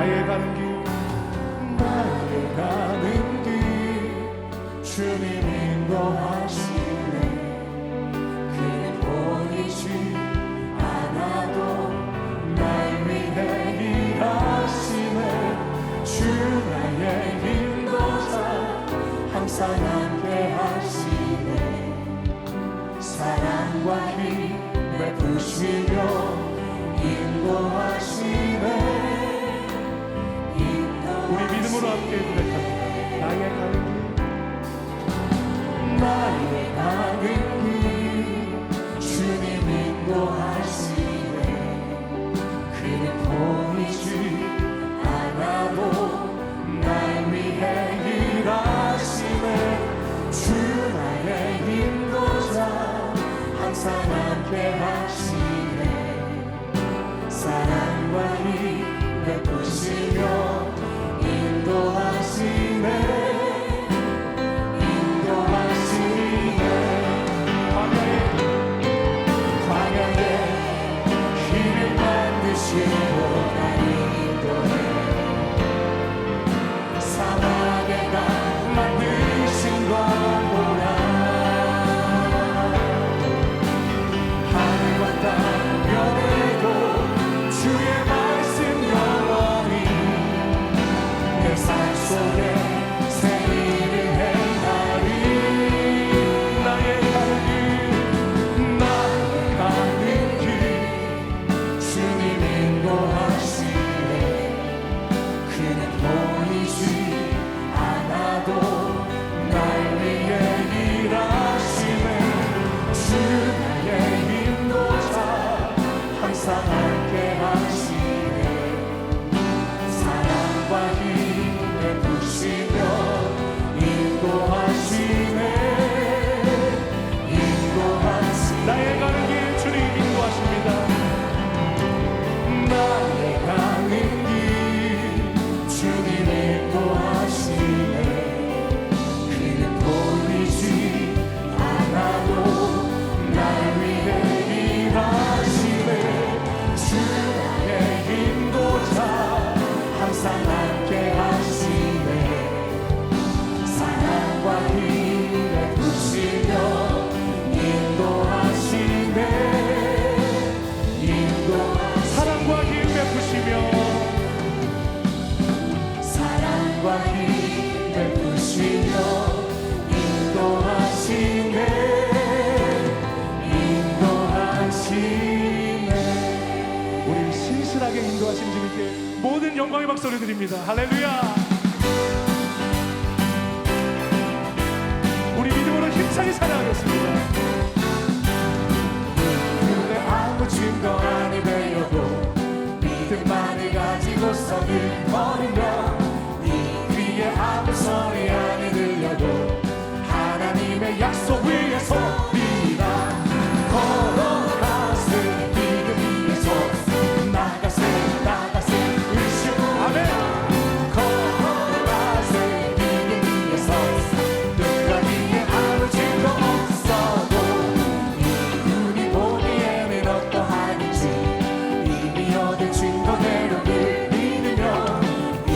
나의 가는 길 나의 가는 길 주님 인도하시네. 그는 보이지 않아도 날 위해 일하시네. 주 나의 인도자 항상 함께 하시네. 사랑과 힘 베푸시며 인도하시네. 우리 믿음으로 함께 고백합니다. 나의 가는 길 나의 가는 길 주님 인도하시네. 그는 보이지 않아도 날 위해 일하시네. 주 나의 인도자 항상 함께 하시네. 사랑과 힘 베푸시며 인도하시네. 광야에 길을 만드시고 날 인도해. 사막에 강 만드신 것 보라. 하늘과 땅 변해도 주의 말씀 영원히 내 삶 속에 새 일을 행하리. 나의 가는 길 나의 가는 길 주님 인도하시네. 그는 보이지 않아도 날 위해 일하시네. 주 나의 인도자 항상 함께 하시네. 사랑과 힘 베푸시며 인도하시네. 나의 가는 길 주님 인도하십니다. 나의 가는 길 주님 인도하시네. 그는 보이지 않아도 날 위해 일하시네. 주 나의 인도자 항상 함께 하시네. 사랑과 힘 베푸시며 인도하시네. 사랑과 힘 베푸시며 사랑과 힘 베푸시며 인도하시네. 우리를 신실하게 인도하신 주님께 모든 영광의 박수를 드립니다. 할렐루야. 우리 믿음으로 힘차게 찬양하겠습니다. 눈에 아무 증거 아니 되어도 믿음만을 가지고서는 걸으며 네 귀에 아무 소리 아니 들려도 하나님의 약속 위에서 믿어 걸어가세. 믿음 위에서 나가세 의심 아멘. 걸어가세. 믿음 위에서 눈과 귀에 아무 증거 없어도 이 눈이 보기에는 어떠하는지 이미 얻은 증거대로 늘 믿으며 이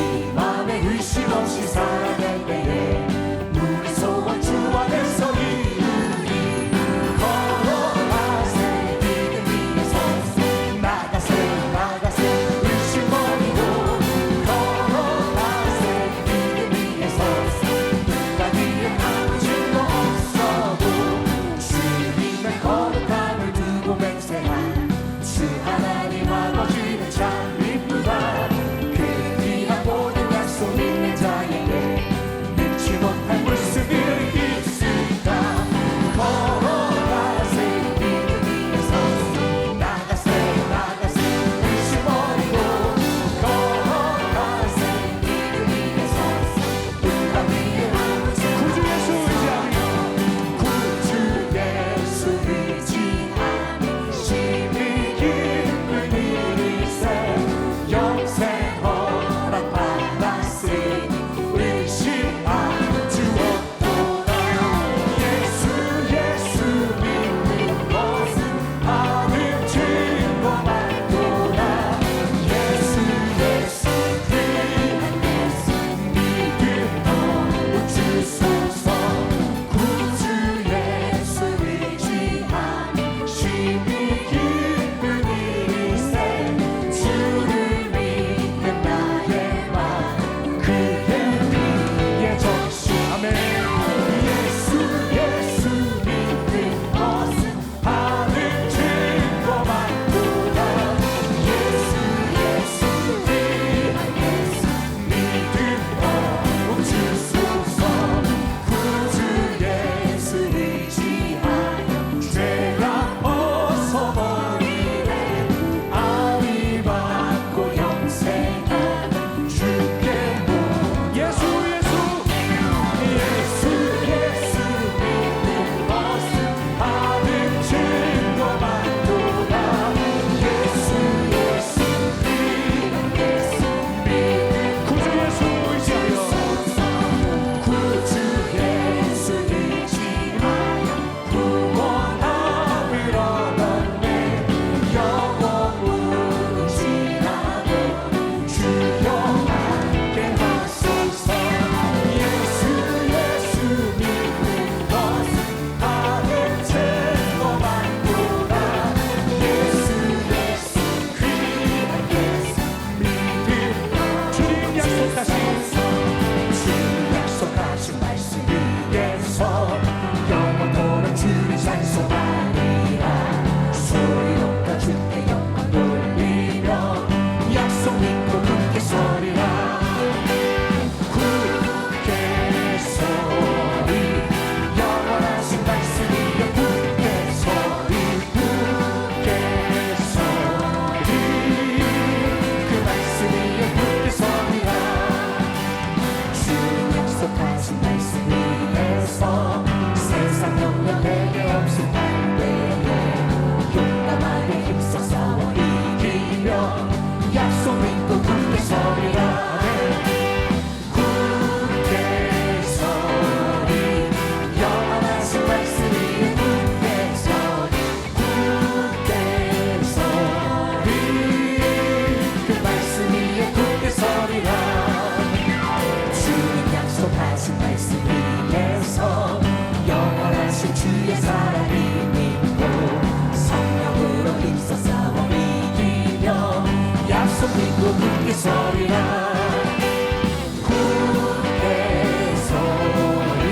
굳게 서리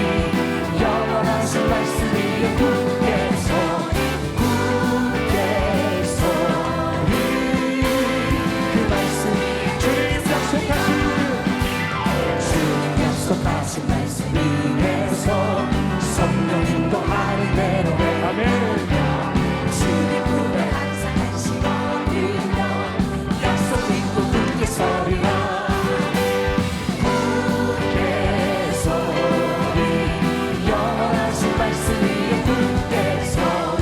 영원하신 말씀 위에 굳게 서리 그 말씀이 주님 약속하신 말씀 위에서 성령 인도하는 대로 아멘. 주님 품에 항상 안식 얻으며 약속 믿고 굳게 서리라 굳게 서리 영원하신 말씀 위에 굳게 서리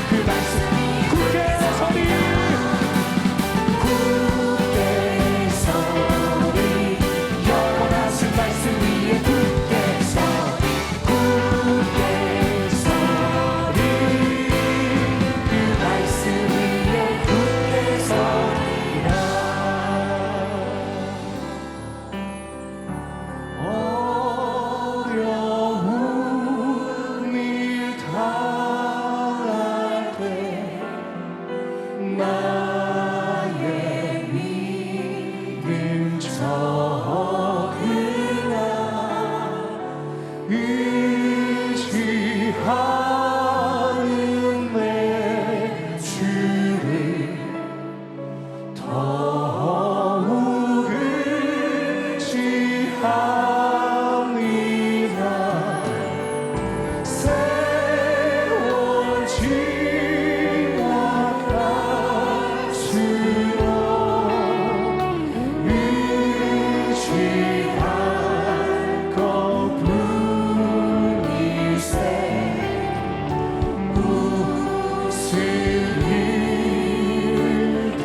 그 말씀 굳게 서리 굳게 서리 영원하신 말씀 위에 굳게 서리 그 말씀 위에 굳게 서리라 어려운 일 당할 때 나의 믿음 적으나 의지하는 내 주를 더욱 의지합니다 세월 지나갈수록 의지할 것뿐이세 무슨 일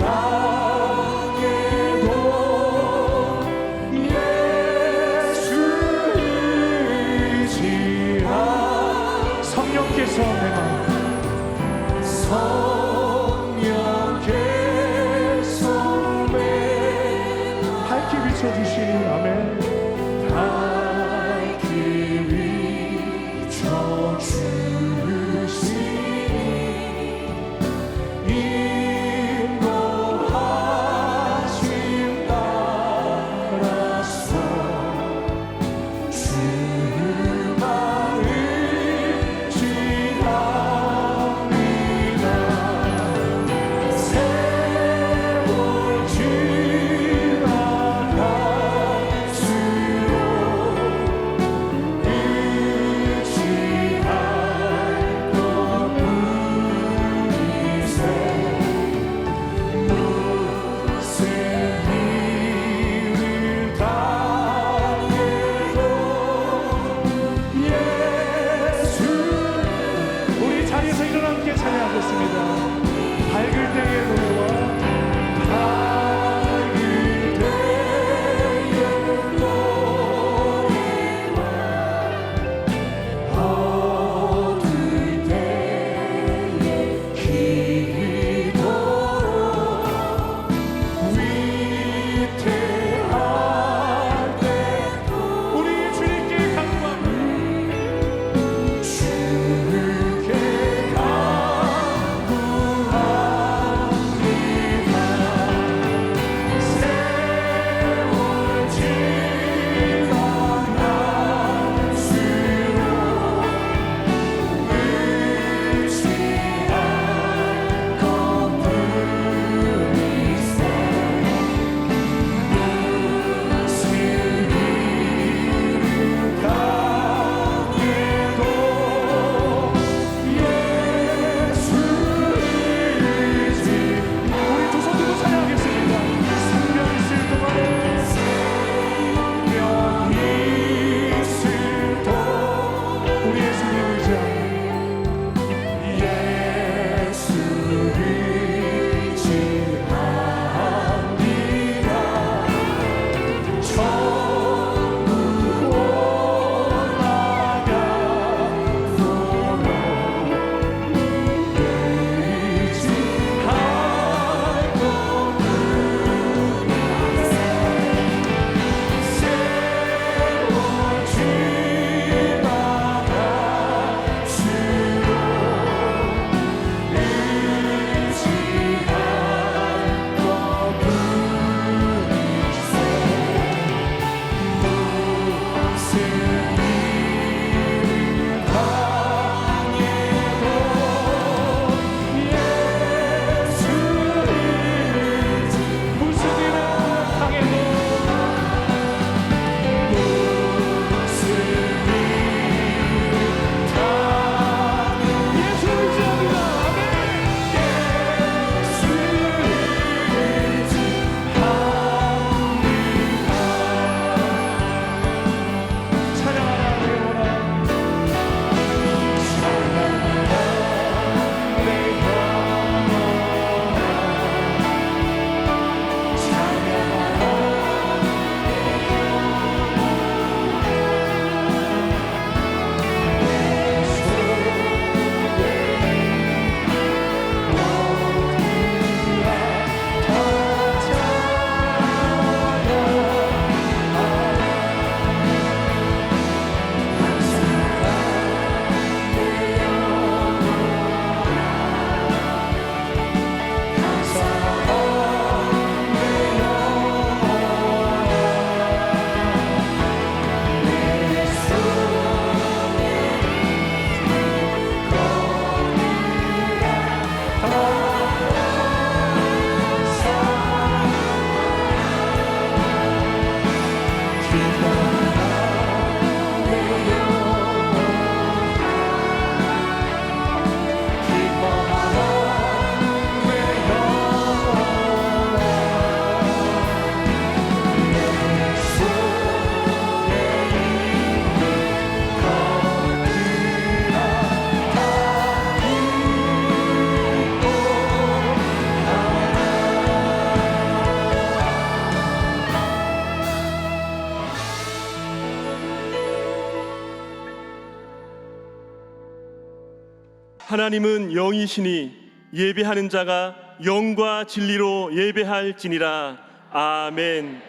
당해도 예수 의지하 성령께서 내 마음 성령께서 내 밝게 비춰주시니 아멘. 밝게 비춰주시니 인도하심 따라서 주만 의지합니다 세월 지나갈수록 의지할 것뿐이세 하나님은 영이시니 예배하는 자가 영과 진리로 예배할지니라. 아멘.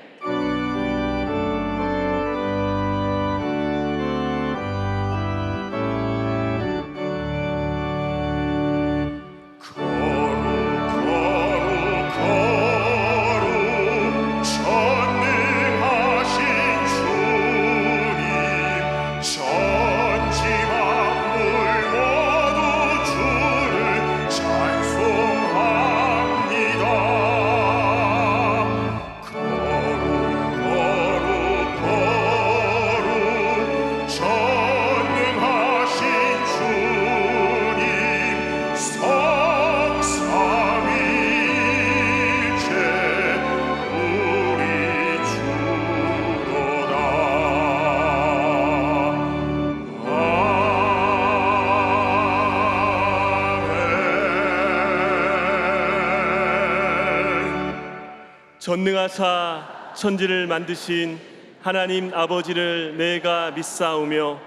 전능하사 천지를 만드신 하나님 아버지를 내가 믿사오며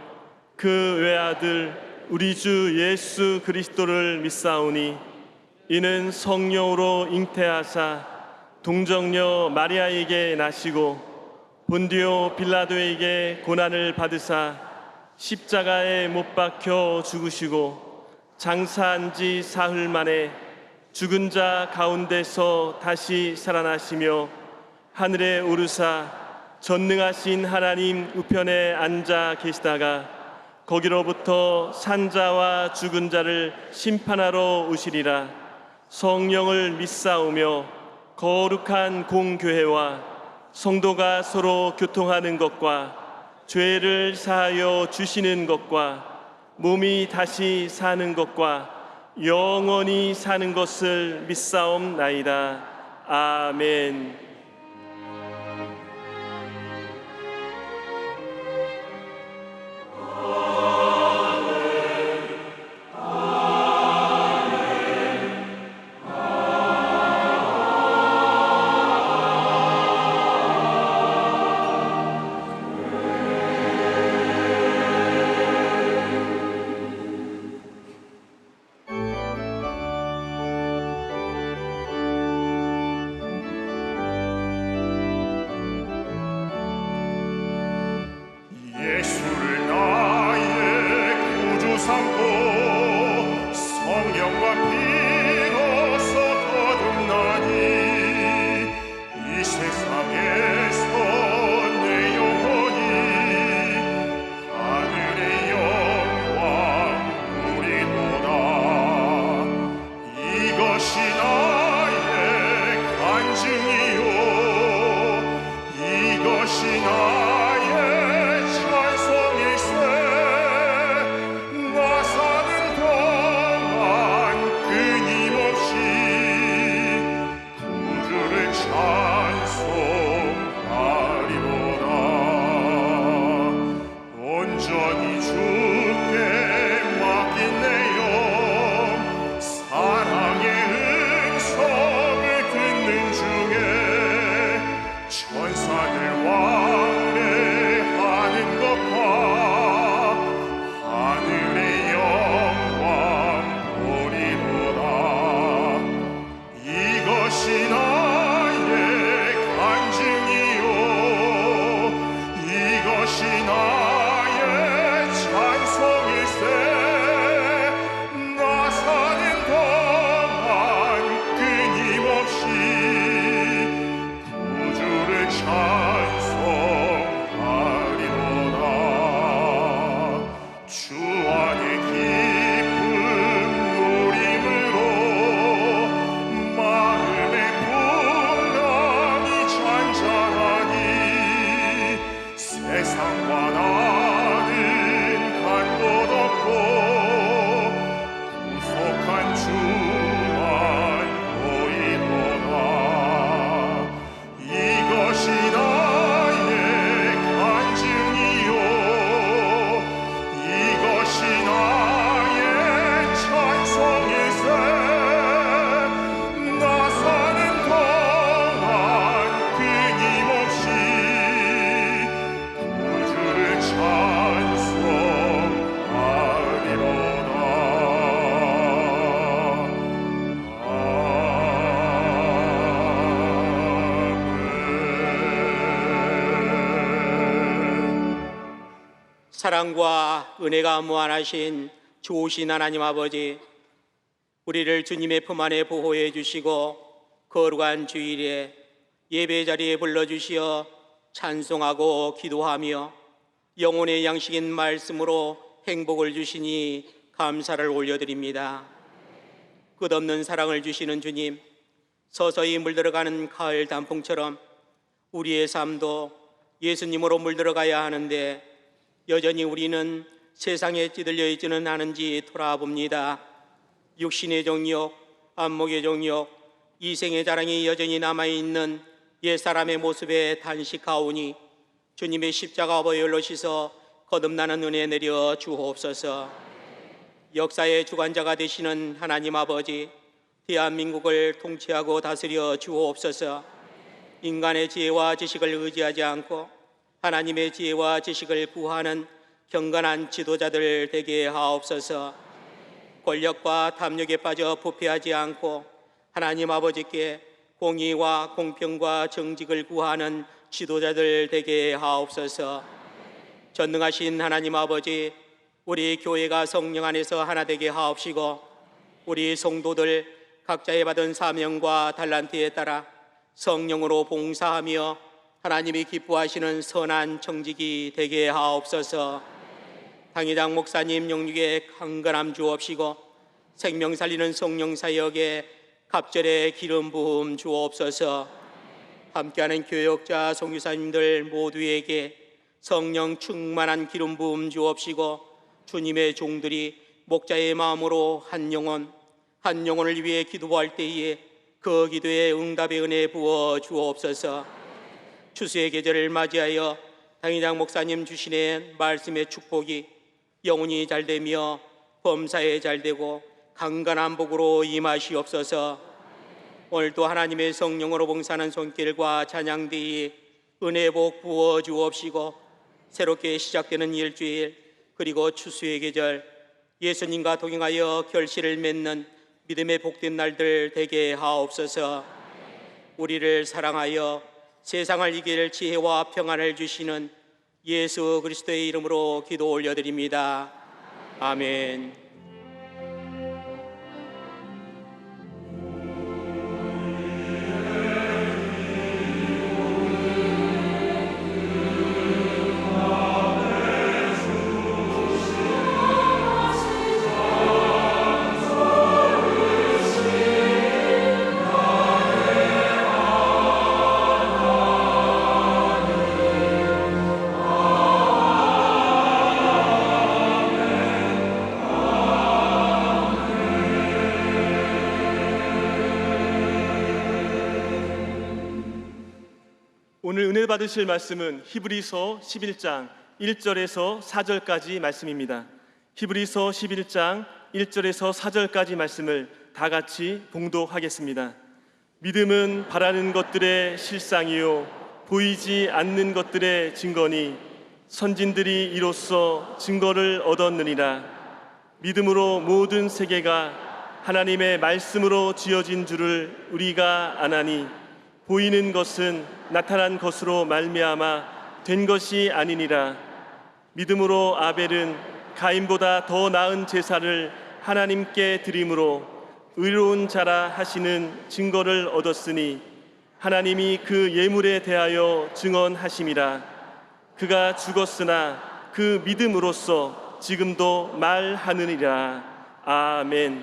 그 외아들 우리 주 예수 그리스도를 믿사오니 이는 성령으로 잉태하사 동정녀 마리아에게 나시고 본디오 빌라도에게 고난을 받으사 십자가에 못 박혀 죽으시고 장사한 지 사흘 만에 죽은 자 가운데서 다시 살아나시며 하늘에 오르사 전능하신 하나님 우편에 앉아 계시다가 거기로부터 산자와 죽은 자를 심판하러 오시리라. 성령을 믿사오며 거룩한 공교회와 성도가 서로 교통하는 것과 죄를 사하여 주시는 것과 몸이 다시 사는 것과 영원히 사는 것을 믿사옵나이다. 아멘. 사랑과 은혜가 무한하신 좋으신 하나님 아버지, 우리를 주님의 품 안에 보호해 주시고 거룩한 주일에 예배 자리에 불러주시어 찬송하고 기도하며 영혼의 양식인 말씀으로 행복을 주시니 감사를 올려드립니다. 끝없는 사랑을 주시는 주님, 서서히 물들어가는 가을 단풍처럼 우리의 삶도 예수님으로 물들어가야 하는데 여전히 우리는 세상에 찌들려 있지는 않은지 돌아봅니다. 육신의 정욕, 안목의 정욕, 이생의 자랑이 여전히 남아있는 옛사람의 모습에 단식하오니 주님의 십자가 보혈로 씻어 거듭나는 은혜 내려 주옵소서. 역사의 주관자가 되시는 하나님 아버지, 대한민국을 통치하고 다스려 주옵소서. 인간의 지혜와 지식을 의지하지 않고 하나님의 지혜와 지식을 구하는 경건한 지도자들 되게 하옵소서. 권력과 탐욕에 빠져 부패하지 않고 하나님 아버지께 공의와 공평과 정직을 구하는 지도자들 되게 하옵소서. 전능하신 하나님 아버지, 우리 교회가 성령 안에서 하나 되게 하옵시고 우리 성도들 각자의 받은 사명과 달란트에 따라 성령으로 봉사하며 하나님이 기뻐하시는 선한 정직이 되게 하옵소서. 당회장 목사님 영육에 강건함 주옵시고 생명 살리는 성령 사역에 갑절의 기름 부음 주옵소서. 함께하는 교역자 선교사님들 모두에게 성령 충만한 기름 부음 주옵시고 주님의 종들이 목자의 마음으로 한 영혼을 위해 기도할 때에 그 기도에 응답의 은혜 부어 주옵소서. 추수의 계절을 맞이하여 당회장 목사님 주시는 말씀의 축복이 영혼이 잘되며 범사에 잘되고 강건한 복으로 임하시옵소서. 오늘도 하나님의 성령으로 봉사하는 손길과 찬양대에 은혜 복 부어 주옵시고 새롭게 시작되는 일주일 그리고 추수의 계절 예수님과 동행하여 결실을 맺는 믿음의 복된 날들 되게 하옵소서. 우리를 사랑하여 세상을 이길 지혜와 평안을 주시는 예수 그리스도의 이름으로 기도 올려드립니다. 아멘. 오늘 은혜 받으실 말씀은 히브리서 11장 1절에서 4절까지 말씀입니다. 히브리서 11장 1절에서 4절까지 말씀을 다 같이 봉독하겠습니다. 믿음은 바라는 것들의 실상이요 보이지 않는 것들의 증거니 선진들이 이로써 증거를 얻었느니라. 믿음으로 모든 세계가 하나님의 말씀으로 지어진 줄을 우리가 아나니 보이는 것은 나타난 것으로 말미암아 된 것이 아니니라. 믿음으로 아벨은 가인보다 더 나은 제사를 하나님께 드림으로 의로운 자라 하시는 증거를 얻었으니 하나님이 그 예물에 대하여 증언하심이라. 그가 죽었으나 그 믿음으로써 지금도 말하느니라. 아멘.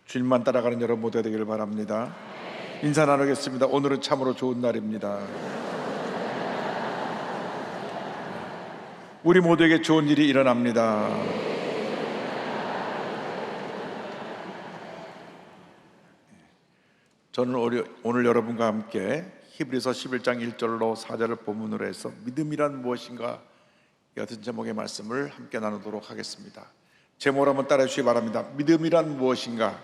주님만 따라가는 여러분 모두가 되기를 바랍니다. 인사 나누겠습니다. 오늘은 참으로 좋은 날입니다. 우리 모두에게 좋은 일이 일어납니다. 저는 오늘 여러분과 함께 히브리서 11장 1절로 4절을 본문으로 해서 믿음이란 무엇인가 이 같은 제목의 말씀을 함께 나누도록 하겠습니다. 제목을 한번 따라해 주시기 바랍니다. 믿음이란 무엇인가?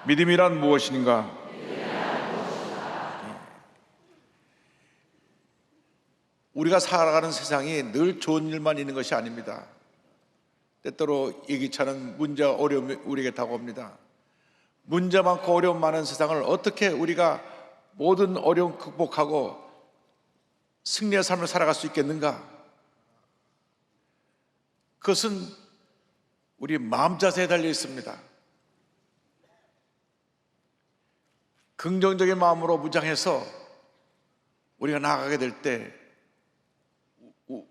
믿음이란 무엇인가? 우리가 살아가는 세상이 늘 좋은 일만 있는 것이 아닙니다. 때때로 예기치 않은 문제와 어려움이 우리에게 다가옵니다. 문제 많고 어려움 많은 세상을 어떻게 우리가 모든 어려움 극복하고 승리의 삶을 살아갈 수 있겠는가? 그것은 우리 마음 자세에 달려 있습니다. 긍정적인 마음으로 무장해서 우리가 나아가게 될 때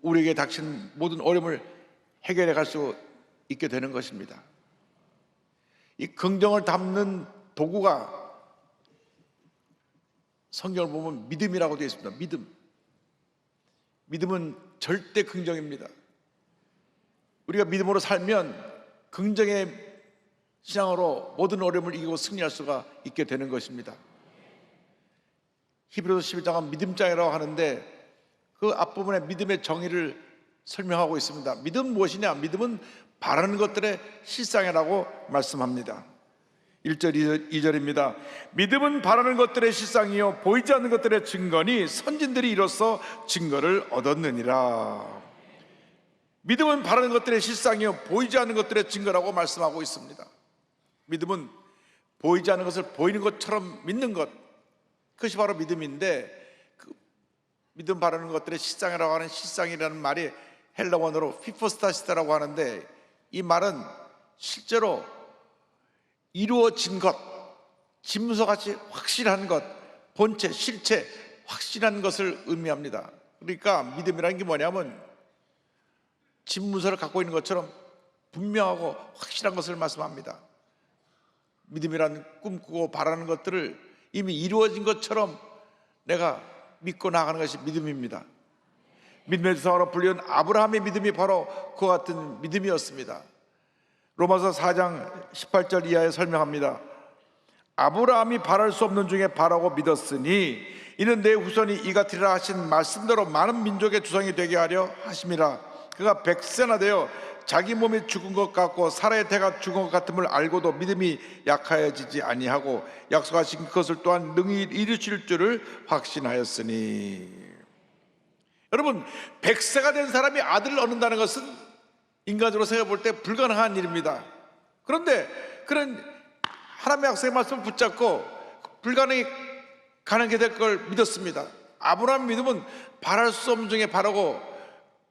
우리에게 닥친 모든 어려움을 해결해 갈 수 있게 되는 것입니다. 이 긍정을 담는 도구가 성경을 보면 믿음이라고 되어 있습니다. 믿음은 절대 긍정입니다. 우리가 믿음으로 살면 긍정의 신앙으로 모든 어려움을 이기고 승리할 수가 있게 되는 것입니다. 히브리서 11장은 믿음장이라고 하는데 그 앞부분에 믿음의 정의를 설명하고 있습니다. 믿음은 무엇이냐? 믿음은 바라는 것들의 실상이라고 말씀합니다. 1절 2절입니다. 믿음은 바라는 것들의 실상이요 보이지 않는 것들의 증거니 선진들이 이로써 증거를 얻었느니라. 믿음은 바라는 것들의 실상이요 보이지 않는 것들의 증거라고 말씀하고 있습니다. 믿음은 보이지 않는 것을 보이는 것처럼 믿는 것, 그것이 바로 믿음인데, 그 믿음 바라는 것들의 실상이라고 하는 실상이라는 말이 헬라어로 히포스타시스라고 하는데, 이 말은 실제로 이루어진 것, 짐승같이 확실한 것, 본체, 실체, 확실한 것을 의미합니다. 그러니까 믿음이라는 게 뭐냐면 집문서를 갖고 있는 것처럼 분명하고 확실한 것을 말씀합니다. 믿음이란 꿈꾸고 바라는 것들을 이미 이루어진 것처럼 내가 믿고 나가는 것이 믿음입니다. 믿음의 조상으로 불리운 아브라함의 믿음이 바로 그와 같은 믿음이었습니다. 로마서 4장 18절 이하에 설명합니다. 아브라함이 바랄 수 없는 중에 바라고 믿었으니 이는 내 후손이 이같으리라 하신 말씀대로 많은 민족의 조상이 되게 하려 하심이라. 그가 100세나 되어 자기 몸이 죽은 것 같고 사라의 태가 죽은 것 같음을 알고도 믿음이 약하여지지 아니하고 약속하신 것을 또한 능히 이루실 줄을 확신하였으니. 여러분, 100세가 된 사람이 아들을 얻는다는 것은 인간적으로 생각해 볼 때 불가능한 일입니다. 그런데 그런 하나님의 약속의 말씀을 붙잡고 불가능이 가능하게 될 걸 믿었습니다. 아브라함 믿음은 바랄 수 없는 중에 바라고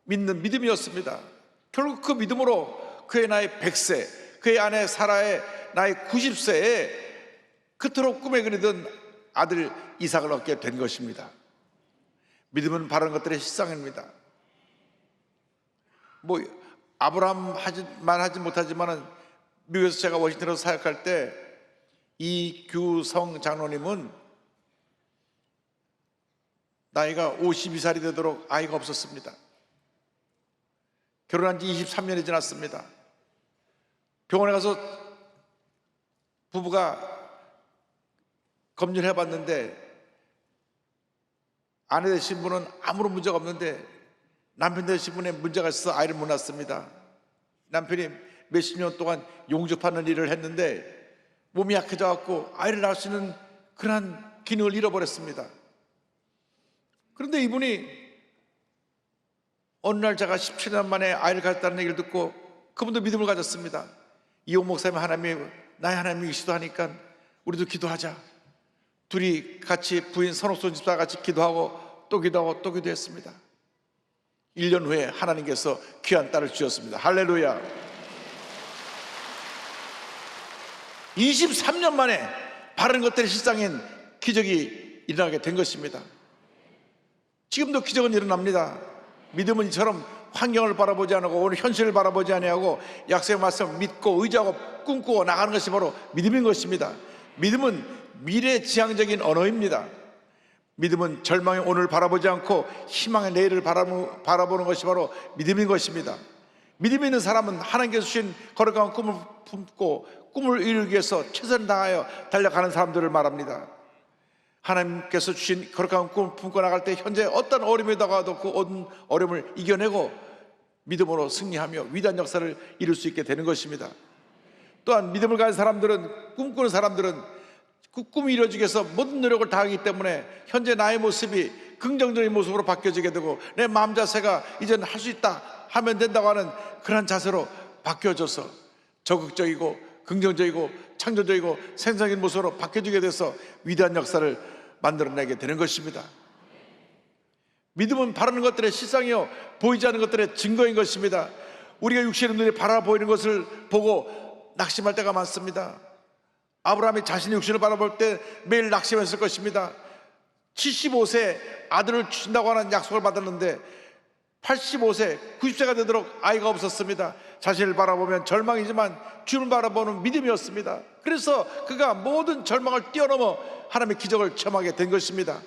믿는 믿음이었습니다. 결국 그 믿음으로 그의 나이 100세, 그의 아내 사라의 나이 90세에 그토록 꿈에 그리던 아들 이삭을 얻게 된 것입니다. 믿음은 바라는 것들의 실상입니다. 아브라함만 하지 못하지만은 미국에서 제가 워싱턴에서 사역할 때 이규성 장로님은 나이가 52살이 되도록 아이가 없었습니다. 결혼한 지 23년이 지났습니다. 병원에 가서 부부가 검진을 해봤는데 아내 되신 분은 아무런 문제가 없는데 남편 되신 분의 문제가 있어서 아이를 못 낳습니다. 남편이 몇십 년 동안 용접하는 일을 했는데 몸이 약해져 갖고 아이를 낳을 수 있는 그러한 기능을 잃어버렸습니다. 그런데 이분이 어느 날 제가 17년 만에 아이를 가졌다는 얘기를 듣고 그분도 믿음을 가졌습니다. 이용 목사님 하나님이 나의 하나님이시도 하니까 우리도 기도하자. 둘이 같이 부인 선옥선 집사 같이 기도하고 또 기도하고 또 기도했습니다. 1년 후에 하나님께서 귀한 딸을 주셨습니다. 할렐루야. 23년 만에 바른 것들의 실상인 기적이 일어나게 된 것입니다. 지금도 기적은 일어납니다. 믿음은 이처럼 환경을 바라보지 않고 오늘 현실을 바라보지 아니하고 약속의 말씀을 믿고 의지하고 꿈꾸고 나가는 것이 바로 믿음인 것입니다. 믿음은 미래지향적인 언어입니다. 믿음은 절망의 오늘을 바라보지 않고 희망의 내일을 바라보는 것이 바로 믿음인 것입니다. 믿음이 있는 사람은 하나님께서 주신 거룩한 꿈을 품고 꿈을 이루기 위해서 최선을 다하여 달려가는 사람들을 말합니다. 하나님께서 주신 거룩한 꿈을 품고 나갈 때 현재 어떤 어려움이 다가와도 그 어려움을 이겨내고 믿음으로 승리하며 위대한 역사를 이룰 수 있게 되는 것입니다. 또한 믿음을 가진 사람들은, 꿈꾸는 사람들은 그 꿈이 이루어지기 위해서 모든 노력을 다하기 때문에 현재 나의 모습이 긍정적인 모습으로 바뀌어지게 되고 내 마음 자세가 이제는 할 수 있다 하면 된다고 하는 그런 자세로 바뀌어져서 적극적이고 긍정적이고 창조적이고 생산적인 모습으로 바뀌어지게 돼서 위대한 역사를 만들어내게 되는 것입니다. 믿음은 바라는 것들의 실상이요 보이지 않는 것들의 증거인 것입니다. 우리가 육신의 눈에 바라보이는 것을 보고 낙심할 때가 많습니다. 아브라함이 자신의 육신을 바라볼 때 매일 낙심했을 것입니다. 75세 아들을 주신다고 하는 약속을 받았는데 85세, 90세가 되도록 아이가 없었습니다. 자신을 바라보면 절망이지만 주님을 바라보는 믿음이었습니다. 그래서 그가 모든 절망을 뛰어넘어 하나님의 기적을 체험하게 된 것입니다.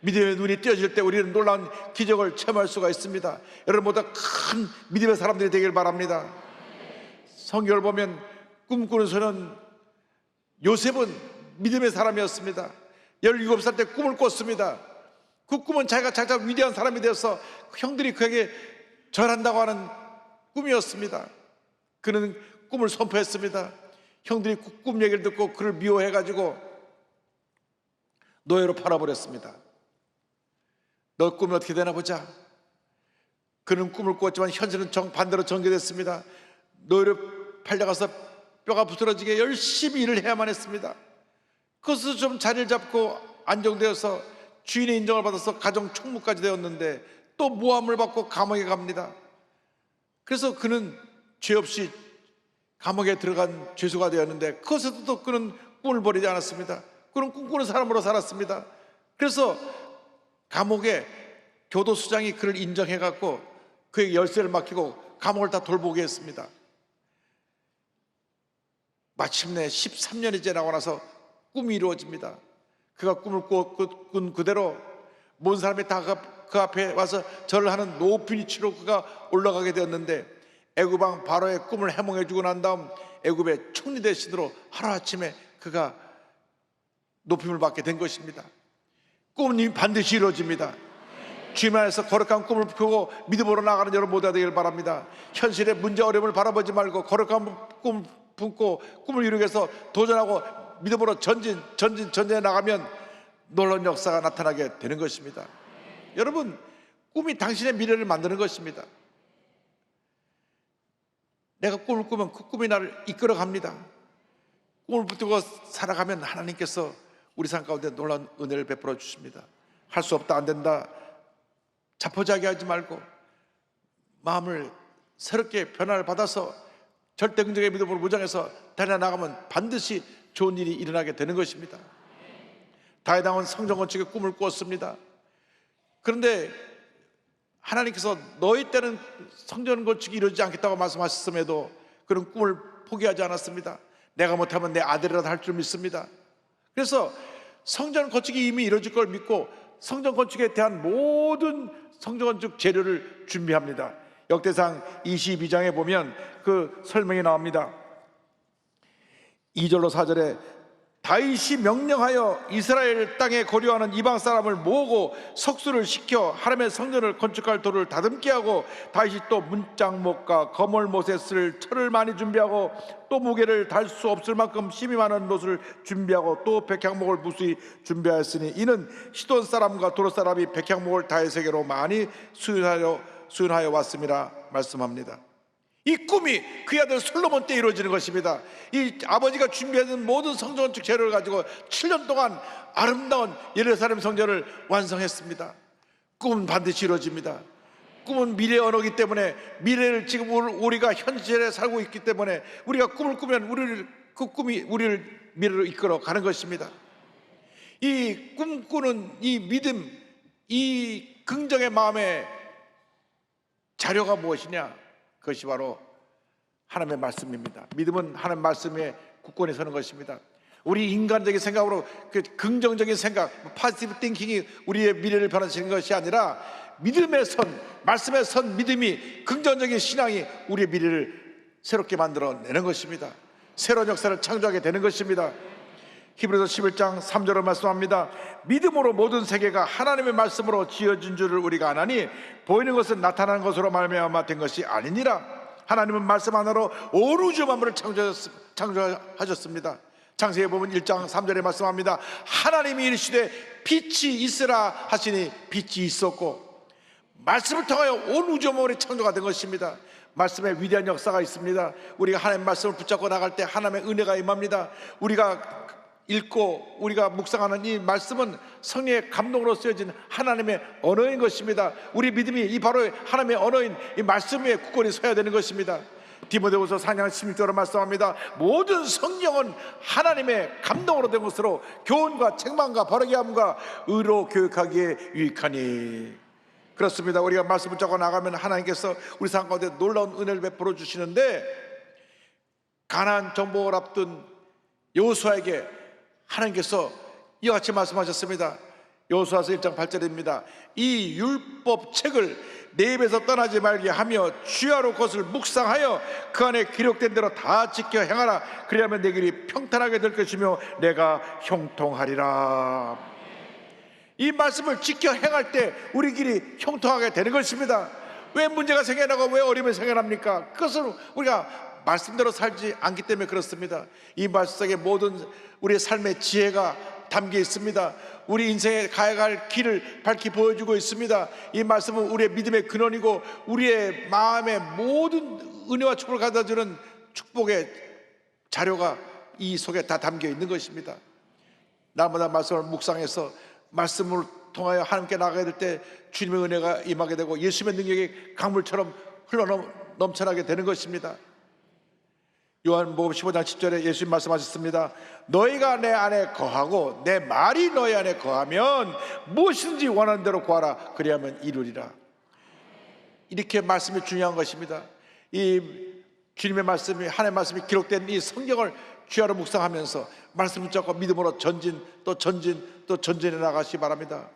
믿음의 눈이 띄어질 때 우리는 놀라운 기적을 체험할 수가 있습니다. 여러분 모두 큰 믿음의 사람들이 되길 바랍니다. 성경을 보면 꿈꾸는 소년 요셉은 믿음의 사람이었습니다. 17살 때 꿈을 꿨습니다. 그 꿈은 자기가 자기가 위대한 사람이 되어서 형들이 그에게 절한다고 하는 꿈이었습니다. 그는 꿈을 선포했습니다. 형들이 그 꿈 얘기를 듣고 그를 미워해가지고 노예로 팔아버렸습니다. 너 꿈이 어떻게 되나 보자. 그는 꿈을 꾸었지만 현실은 반대로 전개됐습니다. 노예로 팔려가서 뼈가 부스러지게 열심히 일을 해야만 했습니다. 그것을 좀 자리를 잡고 안정되어서 주인의 인정을 받아서 가정 총무까지 되었는데 또 모함을 받고 감옥에 갑니다. 그래서 그는 죄 없이 감옥에 들어간 죄수가 되었는데 그것에도 또 그는 꿈을 버리지 않았습니다. 그는 꿈꾸는 사람으로 살았습니다. 그래서 감옥에 교도소장이 그를 인정해갖고 그에게 열쇠를 맡기고 감옥을 다 돌보게 했습니다. 마침내 13년이 지나고 나서 꿈이 이루어집니다. 그가 꿈을 꾼 그대로 모든 사람이 다 그 앞에 와서 절을 하는 높은 위치로 그가 올라가게 되었는데 애굽 왕 바로의 꿈을 해몽해 주고 난 다음 애굽의 총리 대신으로 하루아침에 그가 높임을 받게 된 것입니다. 꿈이 반드시 이루어집니다. 주님 안에서 거룩한 꿈을 꾸고 믿음으로 나가는 여러분 모두가 되길 바랍니다. 현실의 문제 어려움을 바라보지 말고 거룩한 꿈을 품고 꿈을 이루기 위해서 도전하고 믿음으로 전진해 나가면 놀라운 역사가 나타나게 되는 것입니다. 여러분, 꿈이 당신의 미래를 만드는 것입니다. 내가 꿈을 꾸면 그 꿈이 나를 이끌어 갑니다. 꿈을 붙들고 살아가면 하나님께서 우리 삶 가운데 놀라운 은혜를 베풀어 주십니다. 할 수 없다, 안 된다 자포자기하지 말고 마음을 새롭게 변화를 받아서 절대 긍정의 믿음으로 무장해서 달려나가면 반드시 좋은 일이 일어나게 되는 것입니다. 다윗 왕은 성전 건축의 꿈을 꾸었습니다. 그런데 하나님께서 너희 때는 성전 건축이 이루어지지 않겠다고 말씀하셨음에도 그런 꿈을 포기하지 않았습니다. 내가 못하면 내 아들이라도 할 줄 믿습니다. 그래서 성전 건축이 이미 이루어질 걸 믿고 성전 건축에 대한 모든 성전 건축 재료를 준비합니다. 역대상 22장에 보면 그 설명이 나옵니다. 2절로 4절에 다윗이 명령하여 이스라엘 땅에 거류하는 이방 사람을 모으고 석수를 시켜 하나님의 성전을 건축할 돌을 다듬게 하고 다윗이 또 문짝목과 거물못에 쓸 철을 많이 준비하고 또 무게를 달 수 없을 만큼 힘이 많은 놋을 준비하고 또 백향목을 무수히 준비하였으니 이는 시돈 사람과 도로 사람이 백향목을 다윗에게로 많이 수연하여 왔음이라 말씀합니다. 이 꿈이 그의 아들 솔로몬 때 이루어지는 것입니다. 이 아버지가 준비하는 모든 성전 건축 재료를 가지고 7년 동안 아름다운 예루살렘 성전을 완성했습니다. 꿈은 반드시 이루어집니다. 꿈은 미래의 언어이기 때문에 미래를 지금 우리가 현실에 살고 있기 때문에 우리가 꿈을 꾸면 그 꿈이 우리를 미래로 이끌어 가는 것입니다. 이 꿈꾸는 이 믿음, 이 긍정의 마음의 자료가 무엇이냐? 그것이 바로 하나님의 말씀입니다. 믿음은 하나님의 말씀에 굳건히 서는 것입니다. 우리 인간적인 생각으로 그 긍정적인 생각, 파지티브 띵킹이 우리의 미래를 변화시키는 것이 아니라 믿음의 선, 말씀의 선 믿음이, 긍정적인 신앙이 우리의 미래를 새롭게 만들어내는 것입니다. 새로운 역사를 창조하게 되는 것입니다. 히브리서 11장 3절을 말씀합니다. 믿음으로 모든 세계가 하나님의 말씀으로 지어진 줄을 우리가 아나니 보이는 것은 나타나는 것으로 말미암아 된 것이 아니니라. 하나님은 말씀 하나로 온 우주 만물을 창조하셨습니다. 창세기에 보면 1장 3절에 말씀합니다. 하나님이 이르시되 빛이 있으라 하시니 빛이 있었고, 말씀을 통하여 온 우주 만물이 창조가 된 것입니다. 말씀에 위대한 역사가 있습니다. 우리가 하나님의 말씀을 붙잡고 나갈 때 하나님의 은혜가 임합니다. 우리가 읽고 우리가 묵상하는 이 말씀은 성령의 감동으로 쓰여진 하나님의 언어인 것입니다. 우리 믿음이 이 바로 하나님의 언어인 이 말씀 위에 굳건히 서야 되는 것입니다. 디모데후서 4장 16절로 말씀합니다. 모든 성령은 하나님의 감동으로 된 것으로 교훈과 책망과 바르게 함과 의로 교육하기에 유익하니. 그렇습니다. 우리가 말씀을 붙잡고 나가면 하나님께서 우리 삶 가운데 놀라운 은혜를 베풀어 주시는데, 가나안 정복을 앞둔 여호수아에게 하나님께서 이와 같이 말씀하셨습니다. 여호수아서 1장 8절입니다. 이 율법 책을 내 입에서 떠나지 말게 하며 주야로 그것을 묵상하여 그 안에 기록된 대로 다 지켜 행하라. 그리하면 내 길이 평탄하게 될 것이며 내가 형통하리라. 이 말씀을 지켜 행할 때 우리 길이 형통하게 되는 것입니다. 왜 문제가 생겨나고 왜 어려움이 생겨납니까? 그것은 우리가 말씀대로 살지 않기 때문에 그렇습니다. 이 말씀 속에 모든 우리의 삶의 지혜가 담겨 있습니다. 우리 인생에 가야 할 길을 밝히 보여주고 있습니다. 이 말씀은 우리의 믿음의 근원이고 우리의 마음의 모든 은혜와 축복을 가져주는 축복의 자료가 이 속에 다 담겨 있는 것입니다. 날마다 말씀을 묵상해서 말씀을 통하여 하나님께 나가야 될 때 주님의 은혜가 임하게 되고 예수님의 능력이 강물처럼 흘러 넘쳐나게 되는 것입니다. 요한복음 15장 10절에 예수님 말씀하셨습니다. 너희가 내 안에 거하고 내 말이 너희 안에 거하면 무엇이든지 원하는 대로 구하라. 그리하면 이루리라. 이렇게 말씀이 중요한 것입니다. 이 주님의 말씀이, 하나님의 말씀이 기록된 이 성경을 주야로 묵상하면서 말씀 붙잡고 믿음으로 전진 또 전진해 나가시기 바랍니다.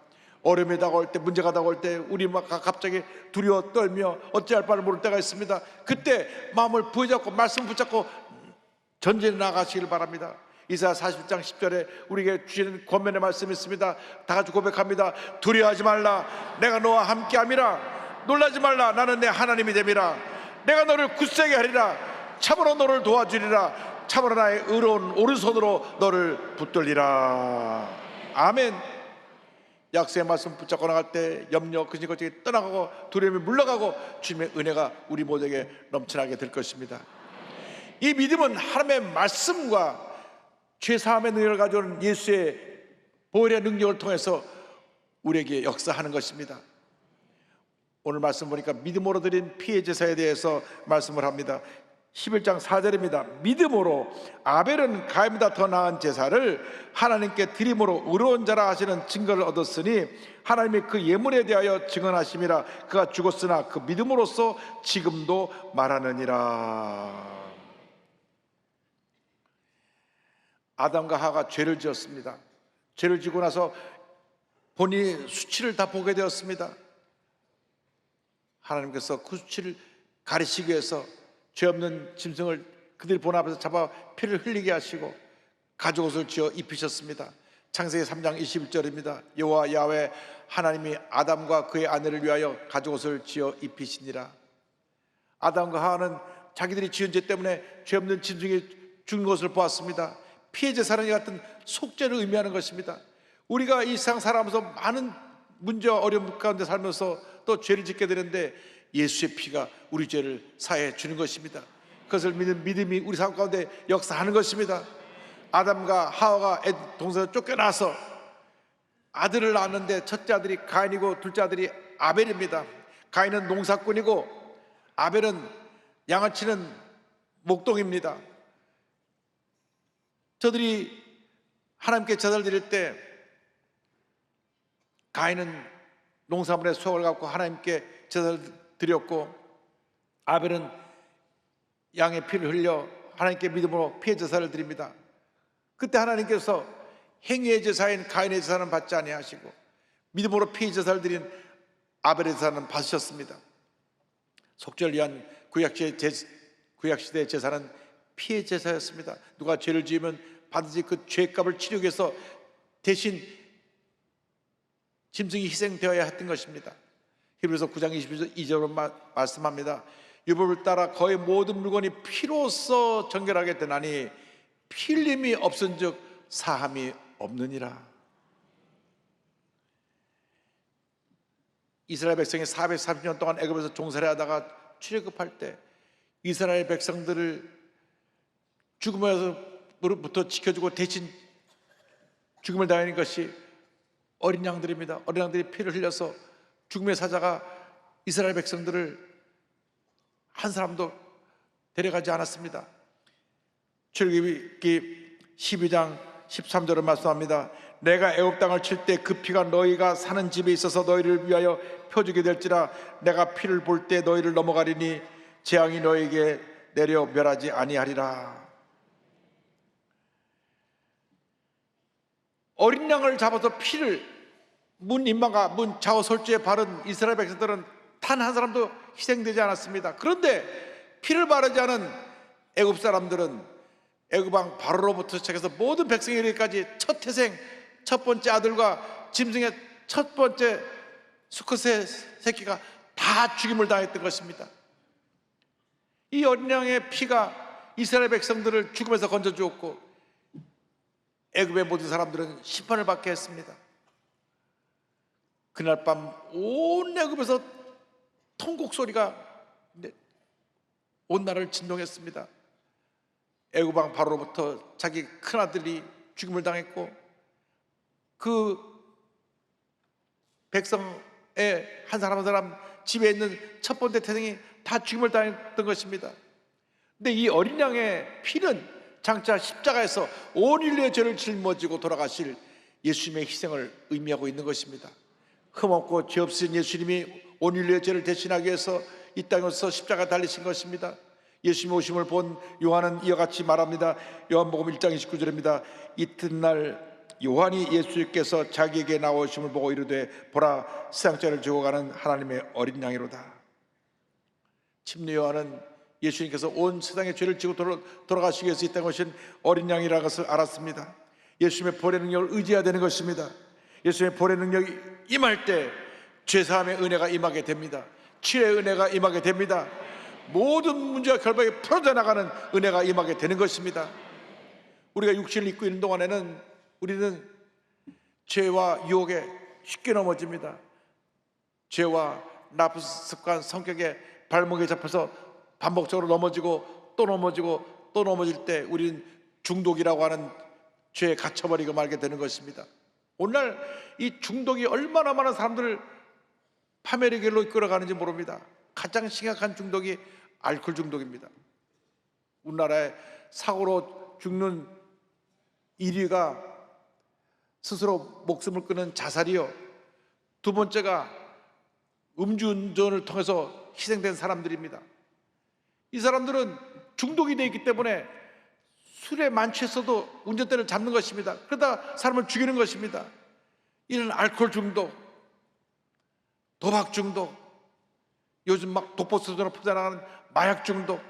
어려움이 다가올 때, 문제가 다가올 때 우리 막 갑자기 두려워 떨며 어찌할 바를 모를 때가 있습니다. 그때 마음을 부여잡고 말씀 붙잡고 전진해 나가시길 바랍니다. 이사야 40장 10절에 우리에게 주시는 권면의 말씀이 있습니다. 다 같이 고백합니다. 두려워하지 말라, 내가 너와 함께함이라. 놀라지 말라, 나는 내 하나님이 됨이라. 내가 너를 굳세게 하리라. 참으로 너를 도와주리라. 참으로 나의 의로운 오른손으로 너를 붙들리라. 아멘. 약속의 말씀 붙잡고 나갈 때 염려, 근심, 걱정이 떠나가고 두려움이 물러가고 주님의 은혜가 우리 모두에게 넘쳐나게 될 것입니다. 이 믿음은 하나님의 말씀과 죄사함의 능력을 가져오는 예수의 보혈의 능력을 통해서 우리에게 역사하는 것입니다. 오늘 말씀 보니까 믿음으로 드린 피의 제사에 대해서 말씀을 합니다. 11장 4절입니다. 믿음으로 아벨은 가인보다 더 나은 제사를 하나님께 드림으로 의로운 자라 하시는 증거를 얻었으니 하나님이 그 예물에 대하여 증언하심이라. 그가 죽었으나 그 믿음으로써 지금도 말하느니라. 아담과 하와가 죄를 지었습니다. 죄를 지고 나서 본인이 수치를 다 보게 되었습니다. 하나님께서 그 수치를 가리시기 위해서 죄 없는 짐승을 그들 본 앞에서 잡아 피를 흘리게 하시고 가죽옷을 지어 입히셨습니다. 창세기 3장 21절입니다. 여호와 야훼 하나님이 아담과 그의 아내를 위하여 가죽옷을 지어 입히시니라. 아담과 하와는 자기들이 지은 죄 때문에 죄 없는 짐승이 죽는 것을 보았습니다. 피해 제사는 이 같은 속죄를 의미하는 것입니다. 우리가 이 세상 살아가면서 많은 문제와 어려움 가운데 살면서 또 죄를 짓게 되는데 예수의 피가 우리 죄를 사해 주는 것입니다. 그것을 믿는 믿음이 우리 삶 가운데 역사하는 것입니다. 아담과 하와가 동생을 쫓겨나서 아들을 낳았는데 첫째 아들이 가인이고 둘째 아들이 아벨입니다. 가인은 농사꾼이고 아벨은 양을 치는 목동입니다. 저들이 하나님께 제사를 드릴 때 가인은 농사물의 수확을 갖고 하나님께 제사를 드렸고 아벨은 양의 피를 흘려 하나님께 믿음으로 피해 제사를 드립니다. 그때 하나님께서 행위의 제사인 가인의 제사는 받지 아니하시고 믿음으로 피해 제사를 드린 아벨의 제사는 받으셨습니다. 속죄를 위한 구약시대의 제사는 피해 제사였습니다. 누가 죄를 지으면 반드시 그 죄값을 치르기 위해서 대신 짐승이 희생되어야 했던 것입니다. 히브리서 9장 22절로 말씀합니다. 율법을 따라 거의 모든 물건이 피로써 정결하게 되나니 피 흘림이 없은즉 사함이 없느니라. 이스라엘 백성이 430년 동안 애굽에서 종살이 하다가 출애굽할 때 이스라엘 백성들을 죽음에서부터 지켜주고 대신 죽음을 당하는 것이 어린 양들입니다. 어린 양들이 피를 흘려서 죽음의 사자가 이스라엘 백성들을 한 사람도 데려가지 않았습니다. 출애굽기 12장 13절을 말씀합니다. 내가 애굽 땅을 칠 때 그 피가 너희가 사는 집에 있어서 너희를 위하여 표주게 될지라 내가 피를 볼 때 너희를 넘어가리니 재앙이 너희에게 내려 멸하지 아니하리라. 어린 양을 잡아서 피를 문 인마가 문 좌우 설주에 바른 이스라엘 백성들은 단 한 사람도 희생되지 않았습니다. 그런데 피를 바르지 않은 애굽 사람들은 애굽 왕 바로로부터 시작해서 모든 백성에 이르기까지 첫 태생 첫 번째 아들과 짐승의 첫 번째 수컷의 새끼가 다 죽임을 당했던 것입니다. 이 어린 양의 피가 이스라엘 백성들을 죽음에서 건져주었고 애굽의 모든 사람들은 심판을 받게 했습니다. 그날 밤 온 애굽에서 통곡 소리가 온 나라를 진동했습니다. 애굽 왕 바로로부터 자기 큰아들이 죽임을 당했고 그 백성의 한 사람 한 사람 집에 있는 첫 번째 태생이 다 죽임을 당했던 것입니다. 근데 이 어린 양의 피는 장차 십자가에서 온 인류의 죄를 짊어지고 돌아가실 예수님의 희생을 의미하고 있는 것입니다. 흠없고 죄 없으신 예수님이 온 인류의 죄를 대신하기 위해서 이 땅에 오셔서 십자가 달리신 것입니다. 예수님의 오심을 본 요한은 이와 같이 말합니다. 요한복음 1장 29절입니다. 이튿날 요한이 예수께서 자기에게 나오심을 보고 이르되 보라 세상죄를 지고 가는 하나님의 어린 양이로다. 침례 요한은 예수님께서 온 세상의 죄를 지고 돌아가시기 위해서 이 땅에 오신 어린 양이라는 것을 알았습니다. 예수님의 보혈의 능력을 의지해야 되는 것입니다. 예수님의 보혈의 능력이 임할 때 죄사함의 은혜가 임하게 됩니다. 치료의 은혜가 임하게 됩니다. 모든 문제와 결박이 풀어져 나가는 은혜가 임하게 되는 것입니다. 우리가 육신을 입고 있는 동안에는 우리는 죄와 유혹에 쉽게 넘어집니다. 죄와 나쁜 습관, 성격에 발목에 잡혀서 반복적으로 넘어지고 또 넘어지고 또 넘어질 때 우리는 중독이라고 하는 죄에 갇혀버리고 말게 되는 것입니다. 오늘날 이 중독이 얼마나 많은 사람들을 파멸의 길로 이끌어가는지 모릅니다. 가장 심각한 중독이 알코올 중독입니다. 우리나라에 사고로 죽는 1위가 스스로 목숨을 끊은 자살이요, 두 번째가 음주운전을 통해서 희생된 사람들입니다. 이 사람들은 중독이 되어 있기 때문에 술에 만취했어도 운전대를 잡는 것입니다. 그러다 사람을 죽이는 것입니다. 이는 알코올 중독, 도박 중독, 요즘 막 독보수준으로 퍼져나가는 마약 중독,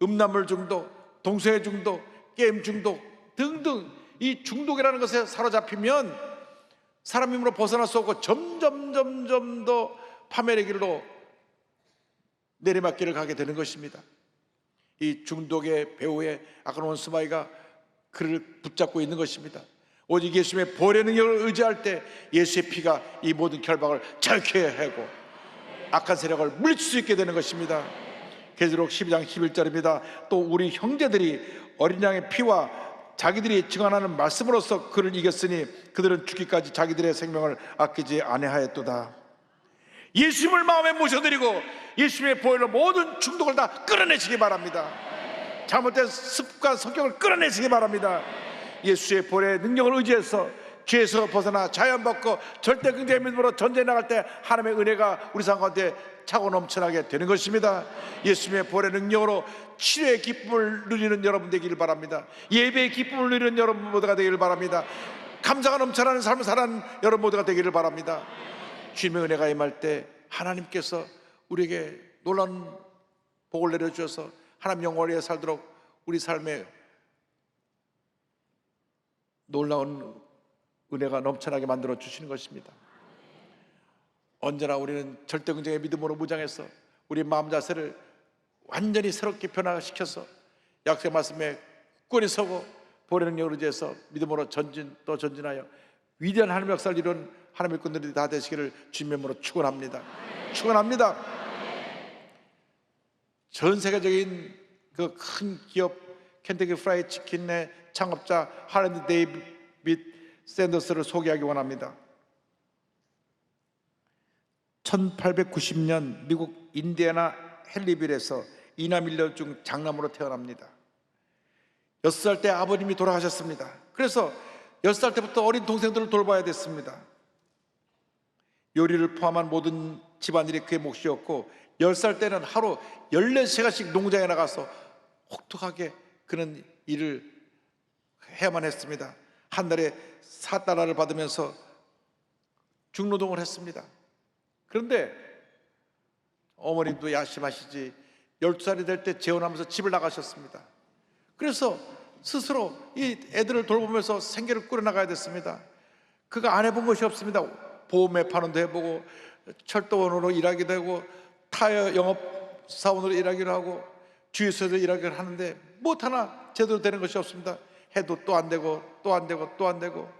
음란물 중독, 동성애 중독, 게임 중독 등등 이 중독이라는 것에 사로잡히면 사람 힘으로 벗어날 수 없고 점점 더 파멸의 길로 내리막길을 가게 되는 것입니다. 이 중독의 배후에 아까 원스마이가 그를 붙잡고 있는 것입니다. 오직 예수님의 보혈의 능력을 의지할 때 예수의 피가 이 모든 결박을 자유케 하고 악한 세력을 물리칠 수 있게 되는 것입니다. 계시록 12장 11절입니다. 또 우리 형제들이 어린 양의 피와 자기들이 증언하는 말씀으로써 그를 이겼으니 그들은 죽기까지 자기들의 생명을 아끼지 아니하였도다. 예수님을 마음에 모셔드리고 예수님의 보혈로 모든 중독을 다 끌어내시기 바랍니다. 잘못된 습관, 성격을 끌어내시기 바랍니다. 예수의 보혈의 능력을 의지해서 죄에서 벗어나 자연받고 절대 긍정의 믿음으로 전쟁에 나갈 때 하나님의 은혜가 우리 삶 가운데 차고 넘쳐나게 되는 것입니다. 예수님의 보혈의 능력으로 치료의 기쁨을 누리는 여러분 되기를 바랍니다. 예배의 기쁨을 누리는 여러분 모두가 되기를 바랍니다. 감사가 넘쳐나는 삶을 사는 여러분 모두가 되기를 바랍니다. 주님의 은혜가 임할 때 하나님께서 우리에게 놀라운 복을 내려주셔서 하나님 영원히 살도록 우리 삶에 놀라운 은혜가 넘쳐나게 만들어 주시는 것입니다. 언제나 우리는 절대긍정의 믿음으로 무장해서 우리 마음 자세를 완전히 새롭게 변화시켜서 약속의 말씀에 굳건히 서고 보혈의 능력을 의지해서 믿음으로 또 전진하여 위대한 하나님의 역사를 이룬 하나님의 군들이 다 되시기를 주님의 이름으로 축원합니다. 축원합니다. 전 세계적인 그 큰 기업 켄터키 프라이드 치킨의 창업자 할랜드 데이빗 샌더스를 소개하기 원합니다. 1890년 미국 인디애나 헨리빌에서 이남일녀중 장남으로 태어납니다. 6살 때 아버님이 돌아가셨습니다. 그래서 6살 때부터 어린 동생들을 돌봐야 됐습니다. 요리를 포함한 모든 집안일이 그의 몫이었고 10살 때는 하루 14시간씩 농장에 나가서 혹독하게 그는 일을 해야만 했습니다. 한 달에 $4를 받으면서 중노동을 했습니다. 그런데 어머님도 야심하시지 12살이 될 때 재혼하면서 집을 나가셨습니다. 그래서 스스로 이 애들을 돌보면서 생계를 꾸려나가야 됐습니다. 그가 안 해본 것이 없습니다. 보험 매판원도 해보고 철도원으로 일하기도 하고 타이어 영업사원으로 일하기도 하고 주유소에서 일하기도 하는데 뭐 하나 제대로 되는 것이 없습니다. 해도 또 안 되고 또 안 되고 또 안 되고.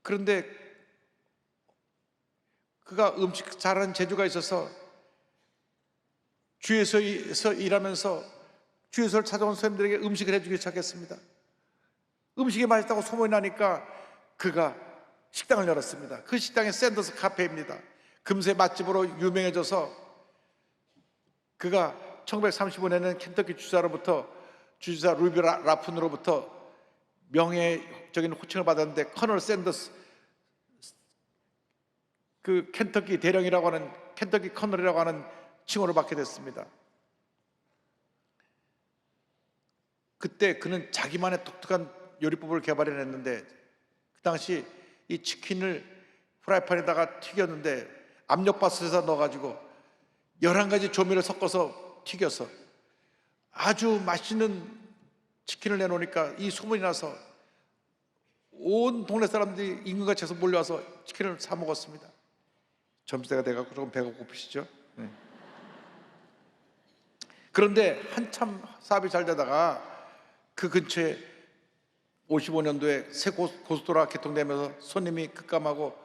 그런데 그가 음식 잘하는 재주가 있어서 주유소에서 일하면서 주유소를 찾아온 손님들에게 음식을 해주기 시작했습니다. 음식이 맛있다고 소문이 나니까 그가 식당을 열었습니다. 그 식당이 샌더스 카페입니다. 금세 맛집으로 유명해져서 그가 1935년에는 켄터키 주지사 루비 라푼으로부터 명예적인 호칭을 받았는데 커널 샌더스, 그 켄터키 대령이라고 하는, 켄터키 커널이라고 하는 칭호를 받게 됐습니다. 그때 그는 자기만의 독특한 요리법을 개발해냈는데 그 당시 이 치킨을 프라이팬에다가 튀겼는데 압력밥솥에다 넣어가지고 11가지 조미를 섞어서 튀겨서 아주 맛있는 치킨을 내놓으니까 이 소문이 나서 온 동네 사람들이 인근같이 해서 몰려와서 치킨을 사 먹었습니다. 점심때가 돼가지고 조금 배가 고프시죠? 네. 그런데 한참 사업이 잘 되다가 그 근처에 55년도에 새 고속도로가 개통되면서 손님이 급감하고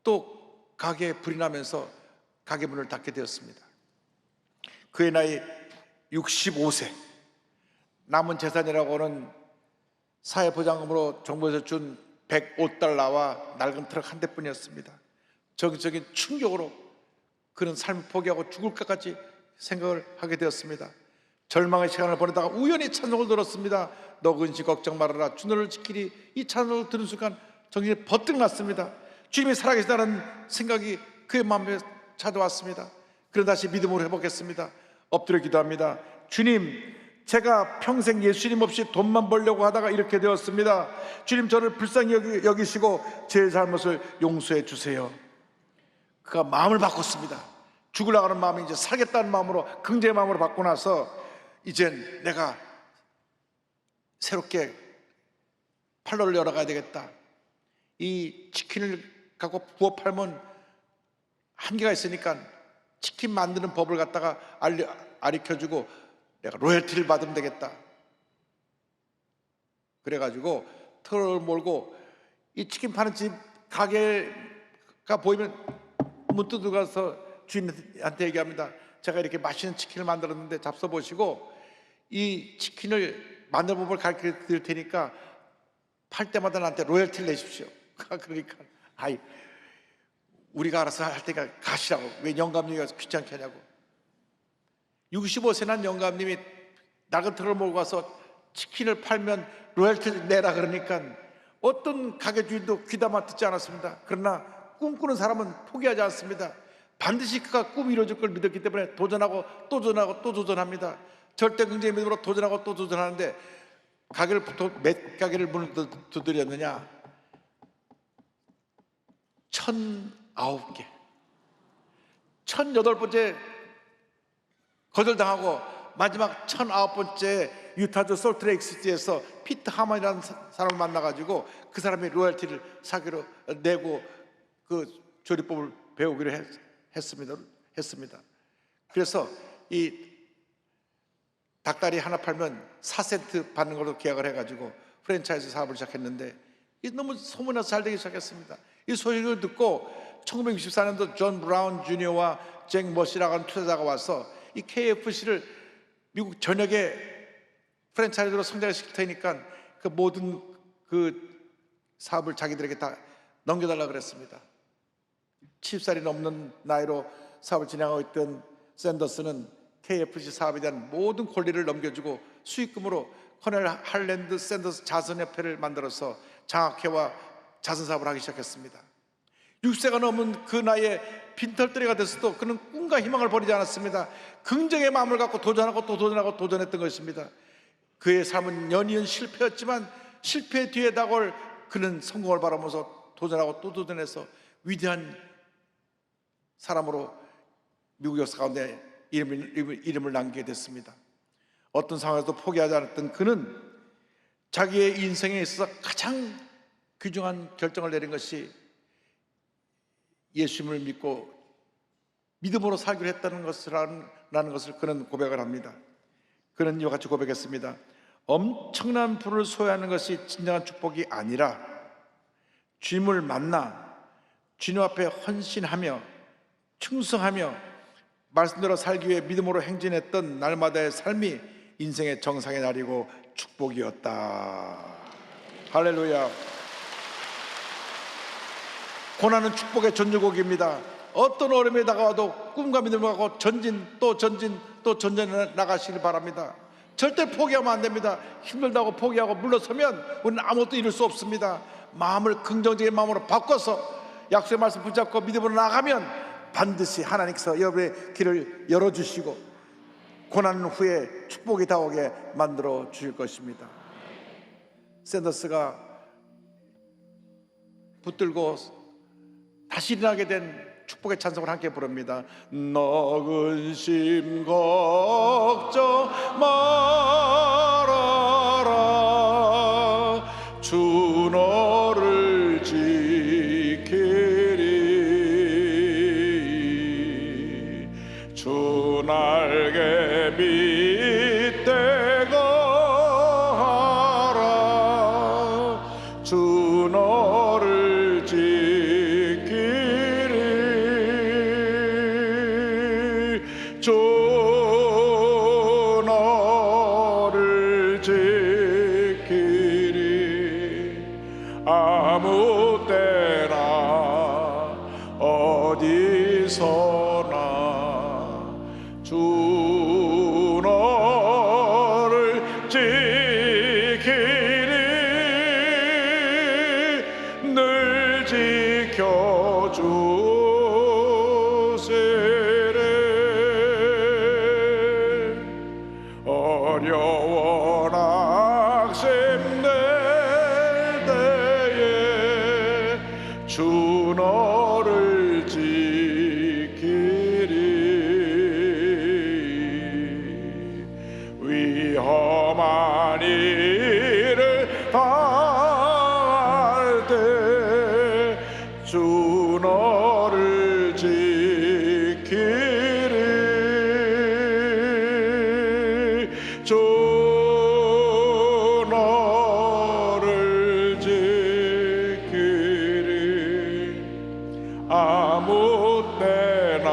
또 가게에 불이 나면서 가게 문을 닫게 되었습니다. 그의 나이 65세. 남은 재산이라고 하는 사회보장금으로 정부에서 준 $105와 낡은 트럭 한 대뿐이었습니다. 정적인 충격으로 그는 삶을 포기하고 죽을까까지 생각을 하게 되었습니다. 절망의 시간을 보내다가 우연히 찬송을 들었습니다. 너 근심 걱정 말아라 주 너를 지키리. 이 찬송을 들은 순간 정신이 버뜩 났습니다. 주님이 살아계시다는 생각이 그의 마음에 찾아왔습니다. 그래서 다시 믿음으로 회복했습니다. 엎드려 기도합니다. 주님, 제가 평생 예수님 없이 돈만 벌려고 하다가 이렇게 되었습니다. 주님, 저를 불쌍히 여기시고 제 잘못을 용서해 주세요. 그가 마음을 바꿨습니다. 죽으려고 하는 마음이 이제 살겠다는 마음으로, 긍정의 마음으로 바꾸고 나서 이젠 내가 새롭게 판로를 열어가야 되겠다. 이 치킨을 갖고 부어 팔면 한계가 있으니까 치킨 만드는 법을 갖다가 가르쳐주고 내가 로열티를 받으면 되겠다. 그래가지고 트럭을 몰고 이 치킨 파는 집 가게가 보이면 문 뚫고 가서 주인한테 얘기합니다. 제가 이렇게 맛있는 치킨을 만들었는데 잡숴보시고 이 치킨을 만드는 법을 가르쳐 드릴 테니까 팔 때마다 나한테 로열티를 내십시오. 그러니까 아이, 우리가 알아서 할 테니까 가시라고. 왜 영감님이 귀찮게 하냐고. 65세 난 영감님이 낡은 트럭을 몰고 가서 치킨을 팔면 로열티를 내라 그러니까 어떤 가게 주인도 귀담아 듣지 않았습니다. 그러나 꿈꾸는 사람은 포기하지 않습니다. 반드시 그가 꿈이 이루어질 걸 믿었기 때문에 도전하고 또 도전하고 또 도전합니다. 절대 긍정의 믿음으로 도전하고 또 도전하는데 몇 가게를 문을 두드렸느냐? 1009개. 1008번째 거절당하고 마지막 1009번째 유타주 솔트레이크시티에서 피트 하먼이라는 사람을 만나가지고 그 사람이 로열티를 사기로 내고 그 조리법을 배우기로 했습니다. 그래서 이 닭다리 하나 팔면 4센트 받는 걸로 계약을 해가지고 프랜차이즈 사업을 시작했는데 이 너무 소문이 나서 잘 되기 시작했습니다. 이 소식을 듣고 1964년도 존 브라운 주니어와 잭 머시라고 하는 투자자가 와서 이 KFC를 미국 전역에 프랜차이즈로 성장시킬 테니까 그 모든 그 사업을 자기들에게 다 넘겨달라 그랬습니다. 70살이 넘는 나이로 사업을 진행하고 있던 샌더스는 KFC 사업에 대한 모든 권리를 넘겨주고 수익금으로 커넬 할랜드 샌더스 자선협회를 만들어서 장학회와 자선사업을 하기 시작했습니다. 60세가 넘은 그 나이에 빈털터리가 됐어도 그는 꿈과 희망을 버리지 않았습니다. 긍정의 마음을 갖고 도전하고 또 도전하고 도전했던 것입니다. 그의 삶은 연이은 실패였지만 실패 뒤에 다가올 그는 성공을 바라면서 도전하고 또 도전해서 위대한 사람으로 미국 역사 가운데 이름을 남기게 됐습니다. 어떤 상황에서도 포기하지 않았던 그는 자기의 인생에 있어서 가장 귀중한 결정을 내린 것이 예수님을 믿고 믿음으로 살기로 했다는 것이라는 것을 그는 고백을 합니다. 그는 이와 같이 고백했습니다. 엄청난 부를 소유하는 것이 진정한 축복이 아니라 주님을 만나 주님 앞에 헌신하며 충성하며 말씀대로 살기 위해 믿음으로 행진했던 날마다의 삶이 인생의 정상의 날이고 축복이었다. 할렐루야. 고난은 축복의 전주곡입니다. 어떤 어려움이 다가와도 꿈과 믿음을 갖고 전진 또 전진 또 전진해 나가시길 바랍니다. 절대 포기하면 안 됩니다. 힘들다고 포기하고 물러서면 우리는 아무것도 이룰 수 없습니다. 마음을 긍정적인 마음으로 바꿔서 약속의 말씀 붙잡고 믿음으로 나가면 반드시 하나님께서 여러분의 길을 열어주시고 고난 후에 축복이 다오게 만들어 주실 것입니다. 샌더스가 붙들고 다시 일어나게 된 축복의 찬송을 함께 부릅니다. 너 근심 걱정 말아라 주 너를 지키리 주 날개 밑에 거하라 주 너를 주 너를 지키리 아무 때나 어디서나 주 너를 지키리 늘 지켜주시리 어려워 낙심될 때에 주 너를 지키리 위험한 일을 당할 때 주 너를 지키리 주 너를 지키리 아무 때나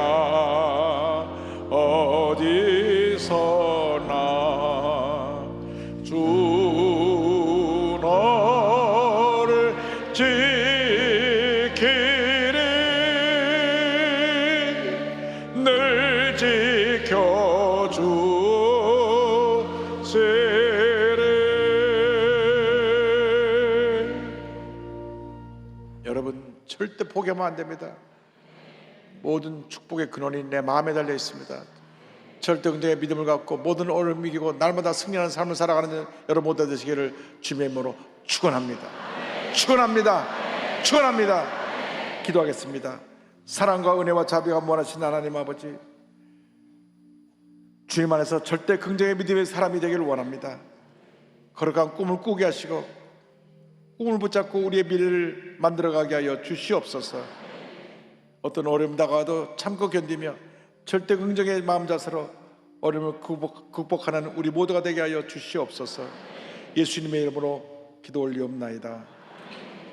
어디서나 주 너를 지키리 늘 지켜주시리 여러분 절대 포기하면 안 됩니다. 모든 축복의 근원이 내 마음에 달려 있습니다. 절대 긍정의 믿음을 갖고 모든 어려움을 이기고 날마다 승리하는 삶을 살아가는 여러분 모두 되시기를 주님의 이름으로 축원합니다. 축원합니다. 축원합니다. 기도하겠습니다. 사랑과 은혜와 자비가 무한하신 하나님 아버지, 주님 안에서 절대 긍정의 믿음의 사람이 되기를 원합니다. 거룩한 꿈을 꾸게 하시고 꿈을 붙잡고 우리의 미래를 만들어가게 하여 주시옵소서. 어떤 어려움 다가와도 참고 견디며 절대 긍정의 마음 자세로 어려움을 극복하는 우리 모두가 되게 하여 주시옵소서. 예수님의 이름으로 기도 올리옵나이다.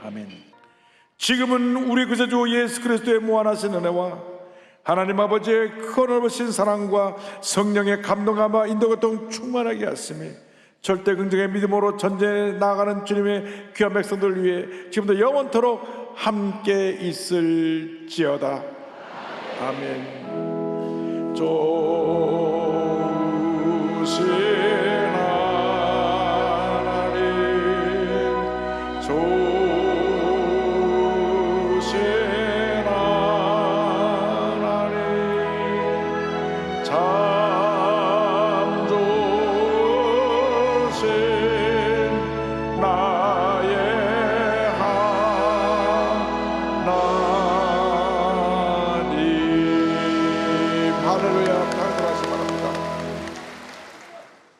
아멘. 지금은 우리 구세주 예수 그리스도의 무한하신 은혜와 하나님 아버지의 크고 넓으신 사랑과 성령의 감동함과 인도교통 충만하게 하시며 절대 긍정의 믿음으로 전쟁에 나아가는 주님의 귀한 백성들을 위해 지금도 영원토록 함께 있을지어다. 아멘. 조신 하나님, 조신 하나님,